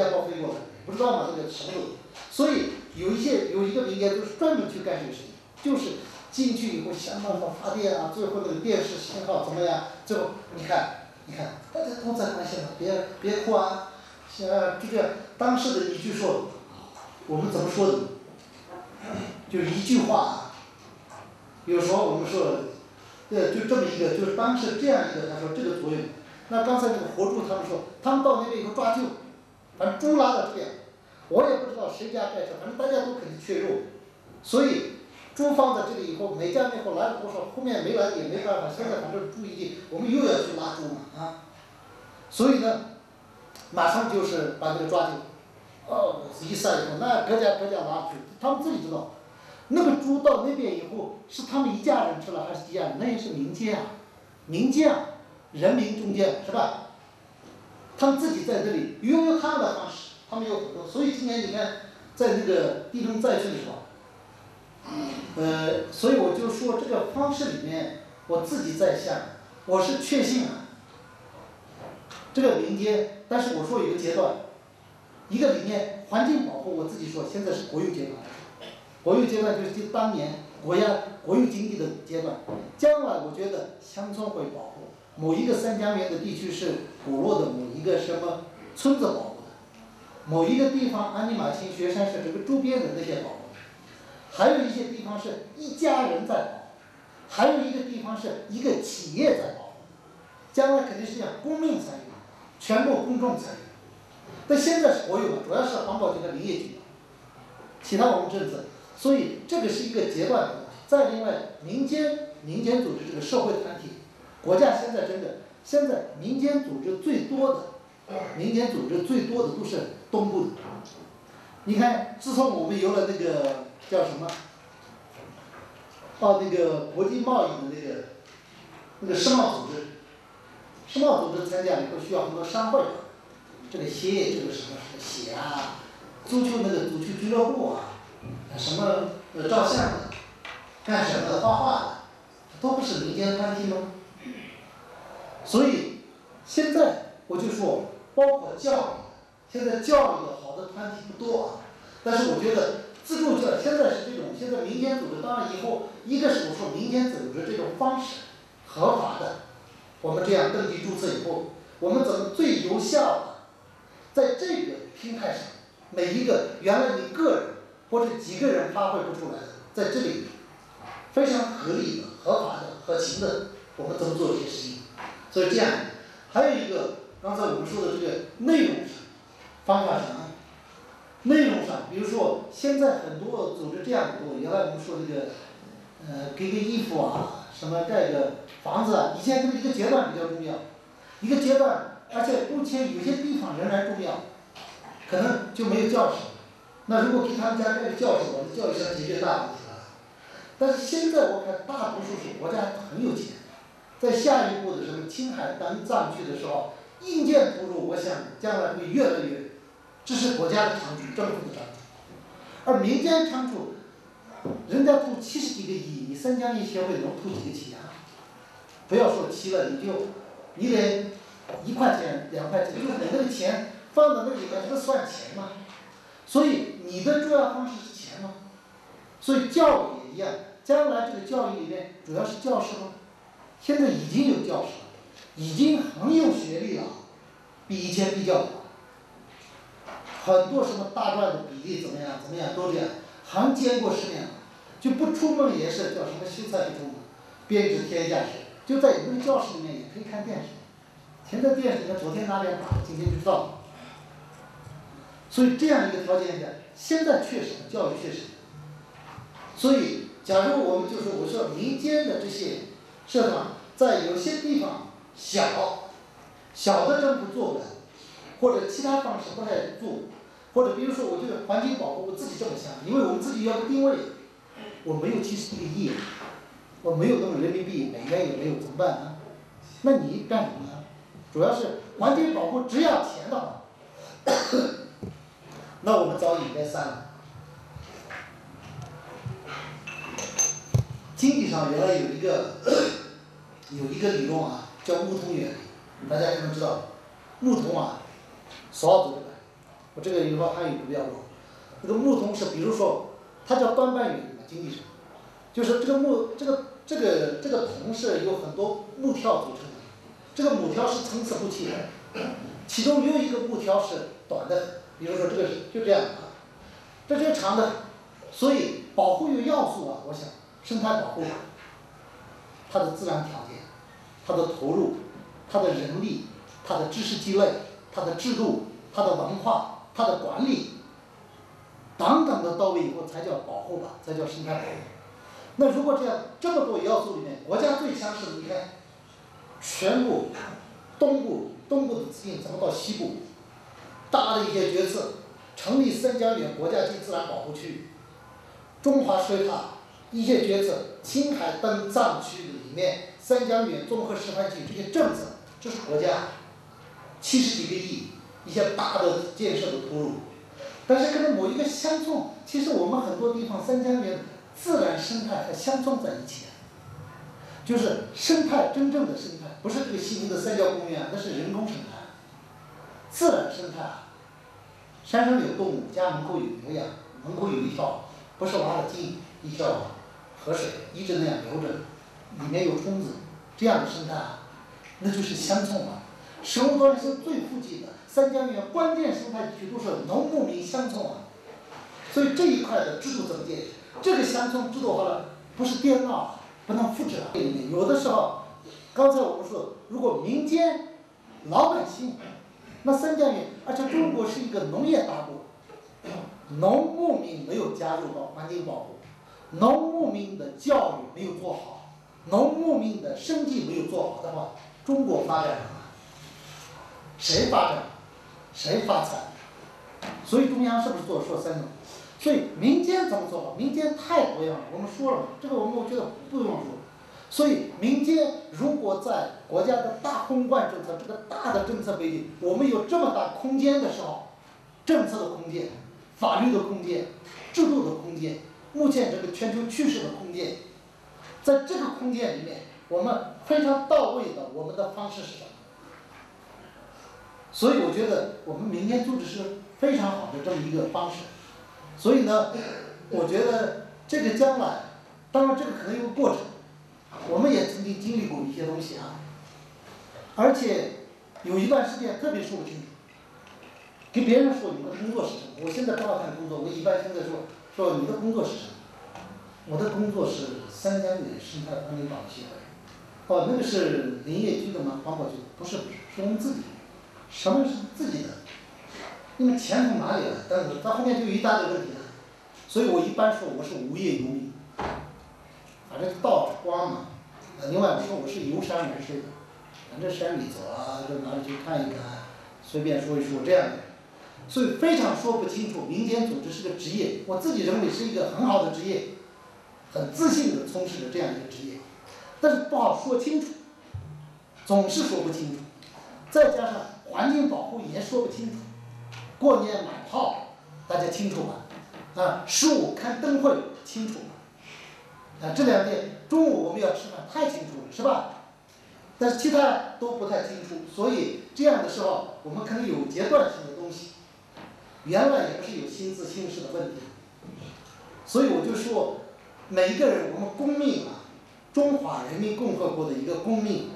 家豹飞过来，不知道吗？这个什么都有。所以有一个民间就是专门去干这个事情，就是进去以后想办法发电啊，最后那个电视信号怎么样？最后你看，大家都在关心了，别哭啊，这个当时的一句说，我们怎么说的？就是一句话啊，有时候我们说，就这么一个，就是当时这样一个，他说这个作用。那刚才那个活猪他们说，他们到那边以后抓鹫，反正猪拉到这边，我也不知道谁家盖车，反正大家都肯定缺肉，所以猪放在这里以后，每家每户来了多少，后面没来也没办法，现在反正猪一定，我们又要去拉猪嘛啊，所以呢，马上就是把这个抓鹫，一撒以后，那各家拉出去，他们自己知道，那个猪到那边以后，是他们一家人吃了还是几家人？那也是民间啊，人民中间是吧？他们自己在这里拥有他们的方式，他们有很多，所以今年你看，在那个地震灾区的时候，所以我就说这个方式里面，我自己在想，我是确信啊，这个民间，但是我说有一个阶段，一个理念，环境保护，我自己说现在是国有阶段，国有阶段就是当年国有经济的阶段，将来我觉得乡村会保护。某一个三江源的地区是部落的某一个什么村子保护的，某一个地方安尼玛卿、雪山是这个周边的那些保护的，还有一些地方是一家人在保护，还有一个地方是一个企业在保护，将来肯定是这样，公民参与，全部公众参与。但现在是国有的，主要是环保局和林业局，其他我们政策，所以这个是一个阶段的东西。再另外，民间组织这个社会团体。国家现在现在民间组织最多的都是东部的。你看，自从我们有了那个叫什么，那个国际贸易的那个世贸组织参加以后需要很多商会，这个协这个什么协啊，足球俱乐部啊，什么照相的，干什么的画画的，都不是民间团体吗？所以现在我就说，包括教育，现在教育的好的团体不多啊。但是我觉得自助教育现在是这种，现在民间组织，当然以后一个是我说民间组织这种方式合法的，我们这样登记注册以后，我们怎么最有效的在这个平台上，每一个原来你个人或者几个人发挥不出来的，在这里非常合理的、合法的、合情的，我们怎么做这些事情？所以这样，还有一个刚才我们说的这个内容上、方法上，内容上，比如说现在很多组织这样做，原来我们说这个，给衣服啊，什么盖个房子啊，以前这个一个阶段比较重要，一个阶段，而且目前有些地方仍然重要，可能就没有教室。那如果给他们家盖个教室，我们教育上解决大问题了。但是现在我看大多数是国家很有钱。在下一步的什么青海藏区的时候，硬件投入，我想将来会越来越，这是国家的长处，政府的长处。而民间长处，人家投70几个亿，你三江一协会能投几个钱啊？不要说7了，你连1块钱、2块钱，就是你那个钱放到那里面，这个算钱吗？所以你的主要方式是钱吗？所以教育也一样，将来这个教育里面主要是教师吗？现在已经有教师了，已经很有学历了，比以前比较很多什么大专的比例怎么样都这样，很见过世面了，就不出门也是叫什么秀才不出门，编织天下事，就在那个教室里面也可以看电视，现在电视里面昨天哪点打，今天就知道了。所以这样一个条件下，现在确实教育确实，所以假如我们就说我说民间的这些社团在有些地方小的政府做不了，或者其他方式不太做，或者比如说我觉得环境保护，我自己这么想，因为我们自己要个定位，我没有70个亿，我没有那么人民币美元也没有，怎么办呢？那你干什么呢？主要是环境保护只要钱的话，那我们早已应该散了。经济上原来有一个理论啊，叫木桶原理，大家可能知道，木桶啊，少走的，我这个以后汉语不标准。那个牧童是，比如说，它叫端半圆嘛，经济上，就是这个铜是有很多木条组成的，这个木条是参差不齐的，其中有一个木条是短的，比如说这个是就这样啊，这就是长的，所以保护有要素啊，我想生态保护，它的自然条件，它的投入，它的人力，它的知识积累，它的制度，它的文化，它的管理，等等的到位以后才叫保护吧，才叫生态保护。那如果这么多要素里面，国家最强势的，你看，全部东部的资金怎么到西部，大的一些决策，成立三江源国家级自然保护区，中华水塔一些决策，青海等藏区里面三江源综合示范区这些政策，这是国家70几个亿一些大的建设的投入。但是可能某一个乡村，其实我们很多地方三江源自然生态和乡村在一起，就是生态真正的生态，不是这个西宁的三角公园，那是人工生态。自然生态，山上有动物，家门口有牛羊，门口有一条不是挖的井，一条河水一直那样流着，里面有虫子，这样的生态，那就是乡村嘛。生物多样性最富集的三江源关键生态地区都是农牧民乡村啊，所以这一块的制度怎么建？这个乡村制度好了，不是颠倒，不能复制了。有的时候，刚才我们说，如果民间老百姓，那三江源，而且中国是一个农业大国，农牧民没有加入到环境保护，农牧民的教育没有做好，农牧民的生计没有做好的话，中国发展了吗？谁发展，谁发财？所以中央是不是说三种？所以民间怎么做好？民间太多样了，我们说了，这个我觉得不用说。所以民间如果在国家的大宏观政策这个大的政策背景，我们有这么大空间的时候，政策的空间、法律的空间、制度的空间，目前这个全球趋势的空间，在这个空间里面，我们非常到位的我们的方式是什么？所以我觉得我们民间组织是非常好的这么一个方式。所以呢，我觉得这个将来，当然这个可能有个过程，我们也曾经经历过一些东西啊，而且有一段时间特别说不清楚，给别人说你的工作是什么。我现在不好谈工作，我一般现在说你的工作是什么？我的工作是三江源生态环境保护协会。哦，那个是林业局的吗？环保局？不是，是我们自己。什么是自己的？那么钱从哪里来？但是到后面就有一大堆问题了。所以我一般说我是无业游民，反正到处逛嘛。另外我说我是游山玩水的，反正山里走啊，到哪里去看一看，随便说一说这样的。所以非常说不清楚，民间组织是个职业，我自己认为是一个很好的职业，很自信的从事着这样一个职业，但是不好说清楚，总是说不清楚，再加上环境保护也说不清楚。过年买炮，大家清楚吧？啊，15看灯会清楚吧？啊，这2天中午我们要吃饭太清楚了，是吧？但是其他都不太清楚，所以这样的时候，我们可能有阶段性的东西，原来也不是有新自新式的问题。所以我就说，每一个人，我们公民啊，中华人民共和国的一个公民，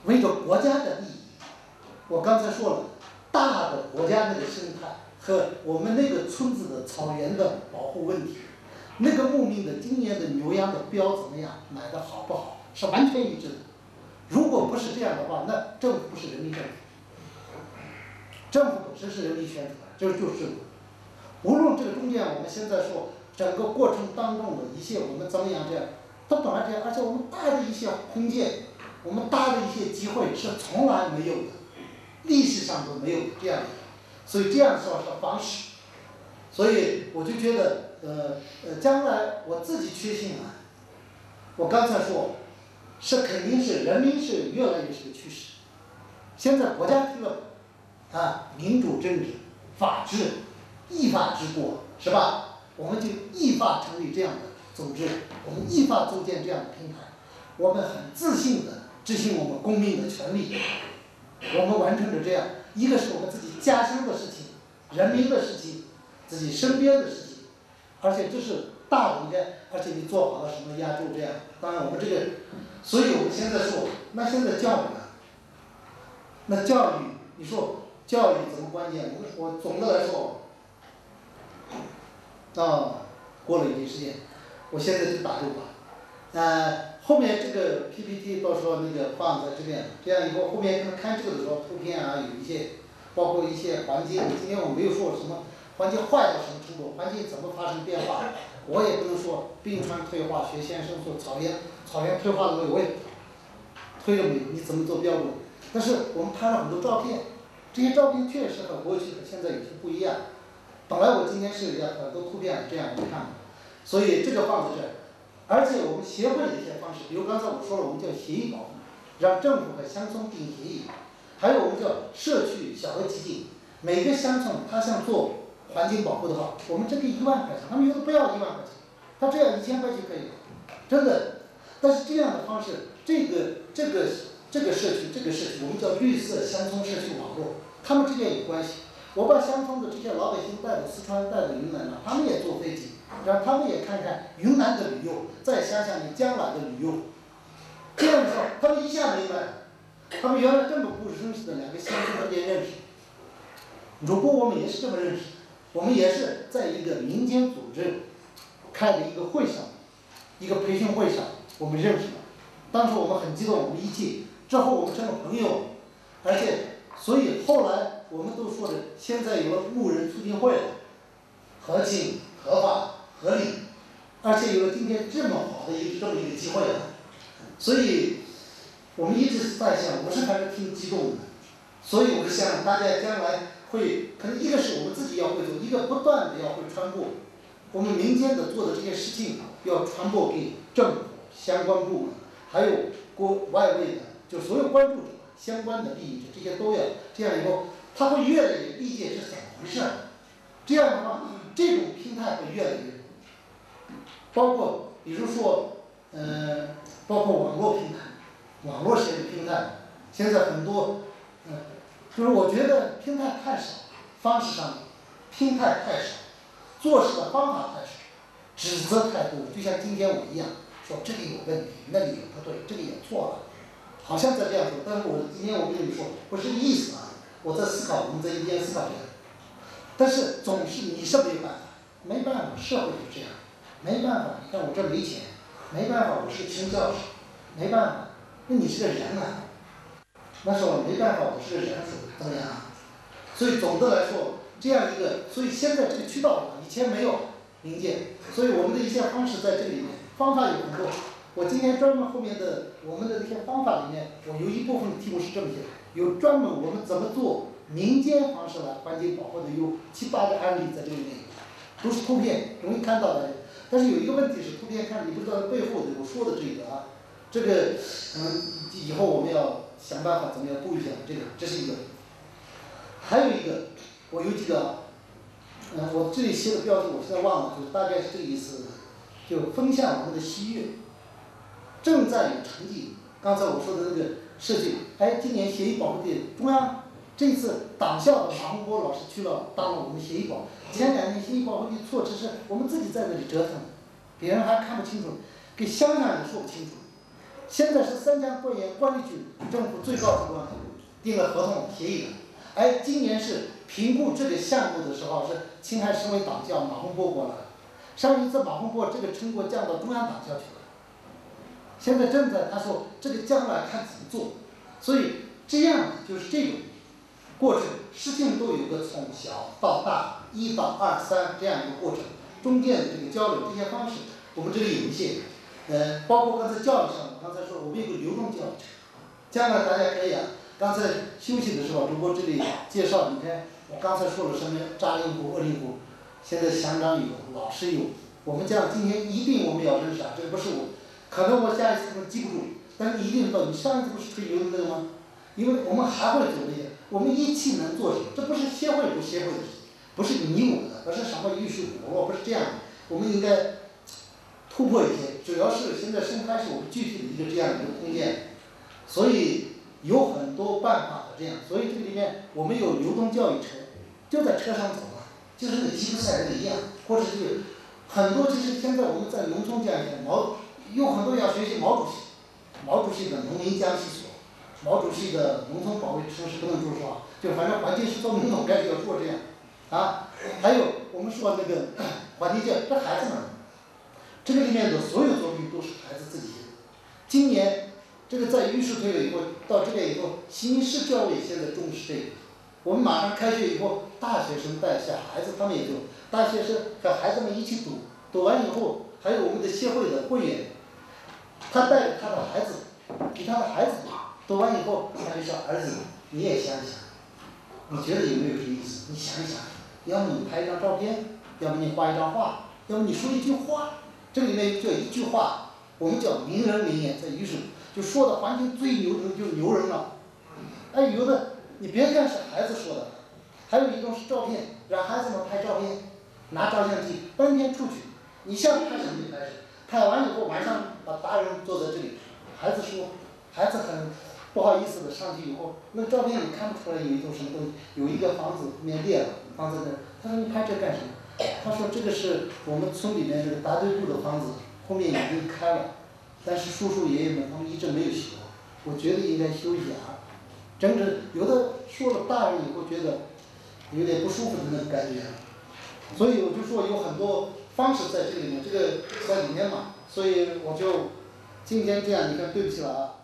为着国家的利益，我刚才说了。大的国家那个生态和我们那个村子的草原的保护问题，那个牧民的今年的牛羊的膘怎么样，买的好不好，是完全一致的。如果不是这样的话，那政府不是人民政府，政府本身是人民选出来，这就是制度。无论这个中间我们现在说整个过程当中的一些我们怎么样这样，它本来这样，而且我们大的一些空间，我们大的一些机会是从来没有的。历史上都没有这样的，所以这样说是方式，所以我就觉得，将来我自己确信啊，我刚才说，是肯定是人民是越来越是个趋势。现在国家提了，啊，民主政治、法治、依法治国，是吧？我们就依法成立这样的组织，我们依法组建这样的平台，我们很自信的执行我们公民的权利。我们完成了这样，一个是我们自己家乡的事情，人民的事情，自己身边的事情，而且这是大的应该，而且你做好了什么压轴这样。当然我们这个，所以我们现在说，那现在教育呢？那教育，你说教育怎么关键？我总的来说，过了一定时间，我现在就打住吧。后面这个 PPT 到时候那个放在这边，这样以后后面跟他看这个的时候，图片啊有一些，包括一些环境。今天我没有说什么环境坏到什么程度，环境怎么发生变化，我也不能说冰川退化、雪先生说草原退化了，我也推着你怎么做标准。但是我们拍了很多照片，这些照片确实和过去和现在有些不一样。本来我今天是要很多图片这样我看的，所以这个放在这儿。而且我们协会的一些方式，比如刚才我说了，我们叫协议保护，让政府和乡村订协议，还有我们叫社区小额基金，每个乡村他想做环境保护的话，我们这个1万块钱，他们有的不要1万块钱，他只要1000块就可以了，真的。但是这样的方式，这个社区，我们叫绿色乡村社区网络，他们之间有关系。我把乡村的这些老百姓带到四川，带到云南了，他们也坐飞机，让他们也看看云南的旅游，再想想你将来的旅游。这样的时候，他们一下明白，他们原来根本不认识的两个乡村之间认识。如果我们也是这么认识，我们也是在一个民间组织开的一个会上，一个培训会上，我们认识了。当时我们很激动，我们一起，之后我们成了朋友，而且所以后来我们都说的，现在有了牧人促进会了，合情、合法、合理，而且有了今天这么好的这么一个机会了，所以我们一直在想，我是还是挺激动的，所以我是想大家将来会，可能一个是我们自己要会做，一个不断的要会传播，我们民间的做的这些事情要传播给政府相关部门。还有国外围的，就所有关注者、相关的利益者，这些都要。这样以后，他会越来越理解是怎么回事。这样的话，这种平台会越来越，包括比如说，包括网络平台、网络型的平台，现在很多，就是我觉得平台太少，方式上平台太少，做事的方法太少，指责太多，就像今天我一样。说这里有问题，那里有不对，这个也错了，好像在这样说。但是我今天我跟你们说，不是意思啊，我在思考，我们在一边思考这样。但是总是你是没办法，没办法，社会就这样，没办法。你看我这没钱，没办法，我是穷教师，没办法。那你是个人啊，那时候没办法，我是个人，怎么样？所以总的来说，这样一个，所以现在这个渠道以前没有零件，所以我们的一些方式在这里面。方法有很多，我今天专门后面的我们的这些方法里面，我有一部分题目是这么写的，有专门我们怎么做民间方式来环境保护的，有7、8个案例在这里面，都是图片容易看到的。但是有一个问题是图片看你不知道背后的我说的这个啊，这个以后我们要想办法怎么样布一下这个，这是一个。还有一个，我有几个，我这里写的标题我现在忘了，就是大概是这个意思。就分享我们的喜悦，正在有成绩。刚才我说的那个设计，今年协议保护的中央这次党校的马洪波老师去了，当了我们协议保。前2年协议保护的措施是我们自己在那里折腾，别人还看不清楚，给乡长也说不清楚。现在是三江官员管理局政府最高机关定了合同协议的，今年是评估这个项目的时候是青海省委党校马洪波过来。上一次马洪波这个成果降到中央党校去了，现在正在他说这个将来看怎么做，所以这样就是这种过程，事情都有个从小到大1到2、3这样一个过程，中间的这个交流这些方式，我们这里有一些，包括刚才教育上，我刚才说我们有个流动教育程，将来大家可以刚才休息的时候，如果这里介绍，你看我刚才说了什么扎营湖、鄂陵湖。现在乡长有，老师有，我们讲今天一定我们要认识这个不是我，可能我下一次可能记不住，但是你一定知道，你上一次不是推游的吗？因为我们还会做这些，我们一起能做什么？这不是协会不协会的事情，不是你我的，不是什么艺术活络，不是这样的，我们应该突破一些，主要是现在生态是我们具体的一个这样的一个空间，所以有很多办法的这样，所以这个里面我们有流动教育城。就在车上走了，就是那个吉普赛人一样，或者是很多就是现在我们在农村这样一些有很多要学习毛主席的农民讲习所，毛主席的农村保卫城市不能说实话，就反正环境是做民农该要做这样，啊，还有我们说那个环境教育，这孩子们，这个里面的所有作品都是孩子自己写的。今年这个在预示推了以后，到这边以后，新民市教委现在重视这个，我们马上开学以后，大学生带小孩子他们也读，大学生和孩子们一起读，读完以后，还有我们的协会的会员，他带着他的孩子，给他的孩子读完以后，他就说儿子，你也想想，你觉得有没有什么意思？你想一想，要么你拍一张照片，要么你画一张画，要么你说一句话，这里面就一句话，我们叫名人名言，在于是就说的环境最牛的就是牛人了。哎，有的你别看是孩子说的，还有一种是照片，让孩子们拍照片，拿照相机半天出去，你想拍什么就拍什么，拍完以后晚上把大人坐在这里，孩子说，孩子很不好意思的上去以后，那个照片你看不出来有一种什么东西，有一个房子面裂了，房子那，他说你拍这干什么？他说这个是我们村里面这个大队部的房子，后面已经开了，但是叔叔爷爷们他们一直没有修，我觉得应该修一下。整整有的说了大人以后觉得有点不舒服的那种感觉，所以我就说有很多方式在这里面，这个在里面嘛，所以我就今天这样，你看对不起了啊。